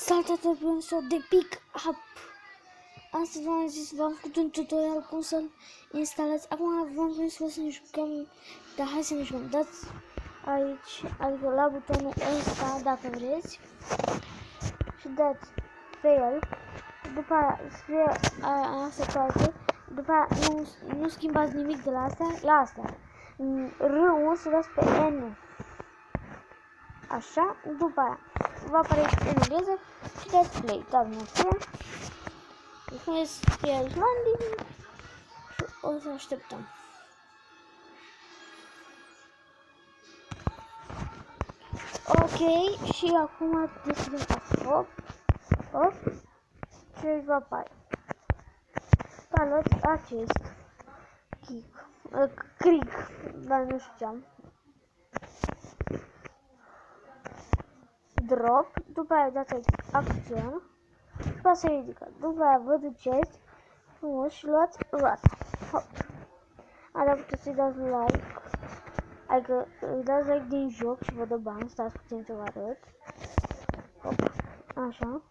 Salutare profesor de pick-up! Astăzi v-am zis, v-am făcut un tutorial cum să-l instalați. Acum v-am zis să ne jucăm, dar hai să ne jucăm. Dați aici, adică la butonul ăsta, dacă vreți, și dați pe el. După aia spre asta toate, după aia nu schimbați nimic de la asta la asta. R-ul să dați pe N. Așa, după aia va apare în engleză și dați play, dați măsură. Puneți scrie landing și o să așteptăm. Ok, și acum deschidem asta. Hop, și îi va apare. Luați acest click, dar nu știu ce-am. Drop, după aia dați aici acțiune, după aia se ridică, după aia vă duceți frumos și luați roata. Hop. Alea puteți să-i dați like, adică îi dați like din joc și vă dă bani, stați puțin să vă arăt. Hop, așa.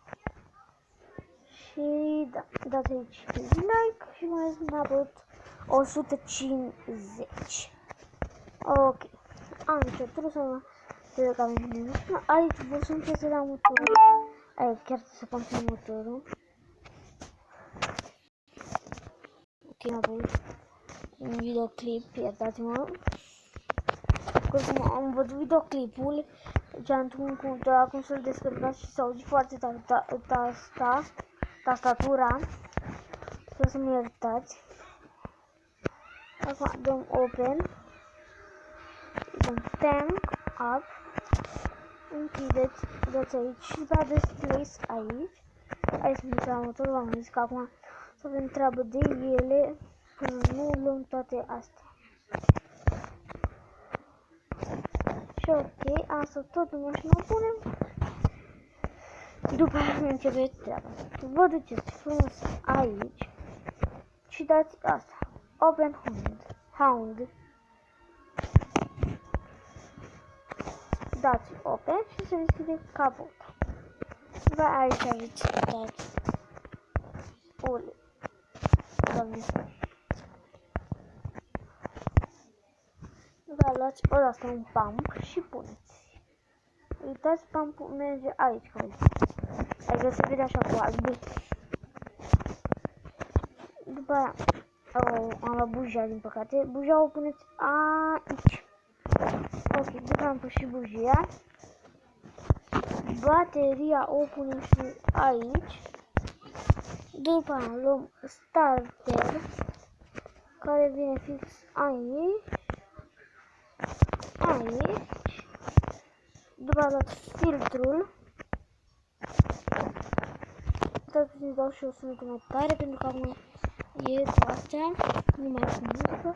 Și da, dați aici like și mai mi-a apărut 150. Ok, am început să mă trebuie că avem nimic. Aici vă sunt să la motorul. Aici chiar să continui motorul. Ok, am avut un videoclip, iertați-mă. Cum am văzut videoclipul, cum să-l descărcați și să auzi foarte tastatura. Să mă iertați. Acum dăm open. Dăm tank up. Închideți, dați aici și după aceea place aici. Aici sunt la motor, v-am zis că acum să avem treabă de ele până nu luăm toate astea. Și ok, asta tot în mașină o punem. După aia începe treaba. Vă duceți frumos aici și dați asta. Open hound. Dați open și se deschide capota. După aia aici aveți dați ule. Doamne. După aia luați ăsta un pump și puneți. Uitați, pumpul merge aici, ca adică se vede așa cu alb. După aia am luat bujia, din păcate. Bujia o puneți aici. Ok, după am pus și bujia. Bateria o punem și aici. După aia luăm starter, care vine fix aici. După aia luați filtrul. Dați puțin, dau și o sunetă mai tare, pentru că acum e cu astea, nu mai cu muzică.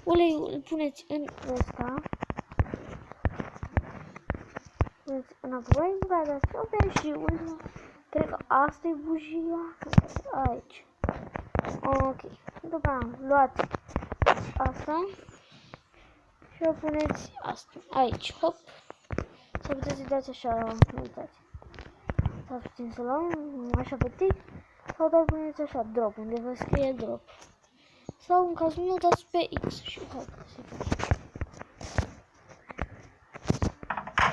Uleiul îl puneți în ăsta. Puneți înapoi, după aia dați open și ultima. Cred că asta e bujia. Aici. Ok. După aia luați asta și o puneți asta. Aici. Hop. Sau puteți să dați așa, uitați. Sau puțin să luăm așa pe tic. Sau doar puneți așa, drop, unde vă scrie drop. Sau în cazul meu dați pe X și hai să faci.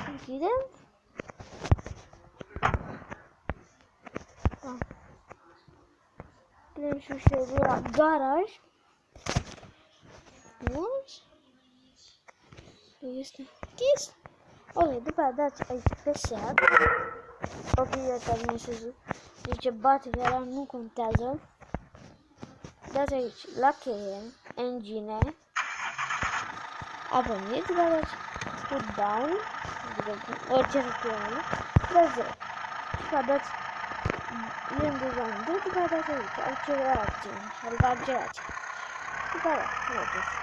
Închidem. Da. Punem și ușile de la garaj. Frumos. Este închis. Ok, după aia dați aici pe set. Ok, iertați-mă să zice bateria, ăla nu contează. Dați aici la cheie, engine, apăniți, după aia dați put down, orice să fie ăla, dați 0. După aia dați design, după aia dați aici, accelerație, adică accelerație. După aia, mergeți.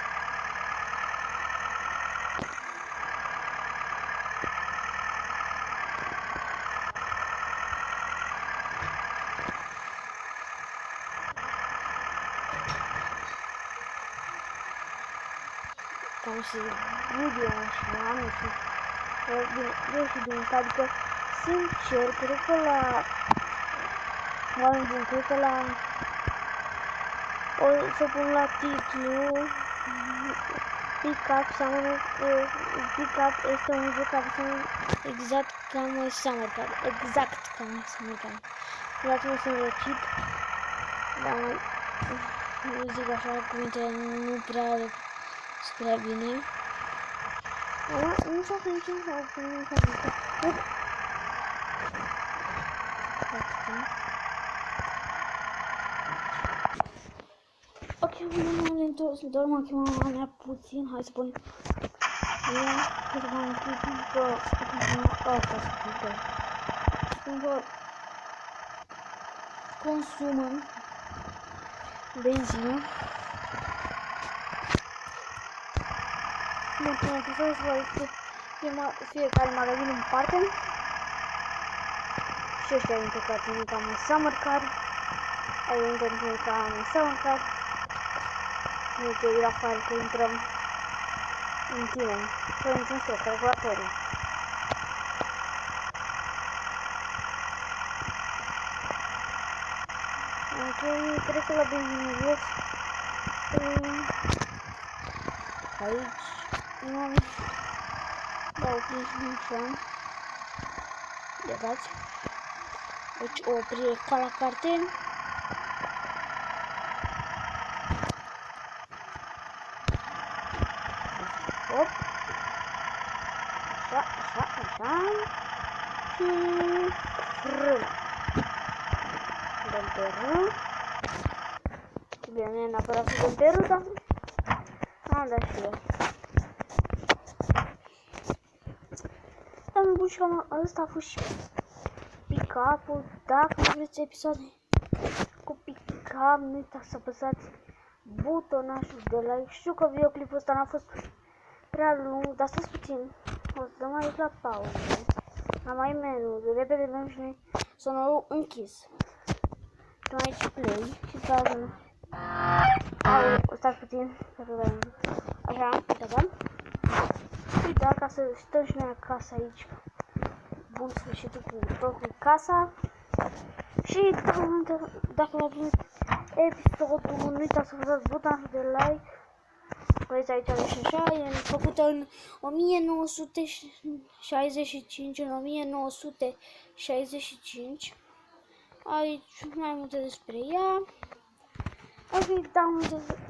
Cam și video și nu știu, bine și din asta, adică Sincer, cred că la oameni buni, cred că la o să pun la titlu Pick-up seamănă Pick-up este un joc care seamănă exact ca My Summer Car. Exact ca My Summer Car. Dați-mă să răcit. Dar nu zic așa cuvintele nu prea spre bine. Nu s-a făcut niciun sau prin cuvinte. Ok, m-am întors, doar m-am chemat mea puțin, hai să punem că să m-am puțin că asta să putem. Spun că consumă benzină. Bun, până că să vă fiecare magazin în parte. Și ăștia dintre care țin ca My Summer Car. Ai dintre ca My Summer Car. Deci, Rafael, că intrăm în tine, că intrăm spre calculatorul. Ok, cred că la benzinărie aici nu dau 5 așa. Vedeți? Deci o oprire ca la carte. Hop. Așa. Și frână. Dăm pe R. Bine, nu e neapărat să dăm pe R, dar am dat și eu. Dar bun, și cam ăsta a fost și pick-up-ul. Dacă nu vreți episoade cu pick-up, nu uitați să apăsați butonașul de like. Știu că videoclipul ăsta n-a fost prea lung, dar stați puțin. O să dăm aici la pauză. La mai meniu, de repede dăm și noi sonorul închis. Dăm aici play și pauză. Stați puțin, așa, gata. Și da, ca să stăm și noi acasă aici. Bun sfârșitul cu tot cu casa. Și dacă v-a plăcut episodul, nu uitați să apăsați butonul de like. Vedeți aici și așa, e făcută în 1965, în 1965. Aici mai multe despre ea. Ok,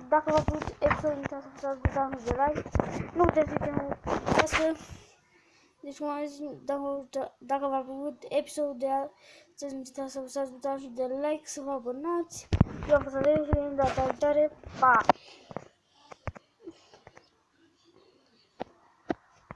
dacă v-a plăcut episodul, nu uitați să apăsați butonul de like. Nu puteți să deci, cum am zis, dacă v-a plăcut episodul de astăzi, nu uitați să apăsați butonul de like, să vă abonați. Eu am fost Adel și data viitoare. Pa!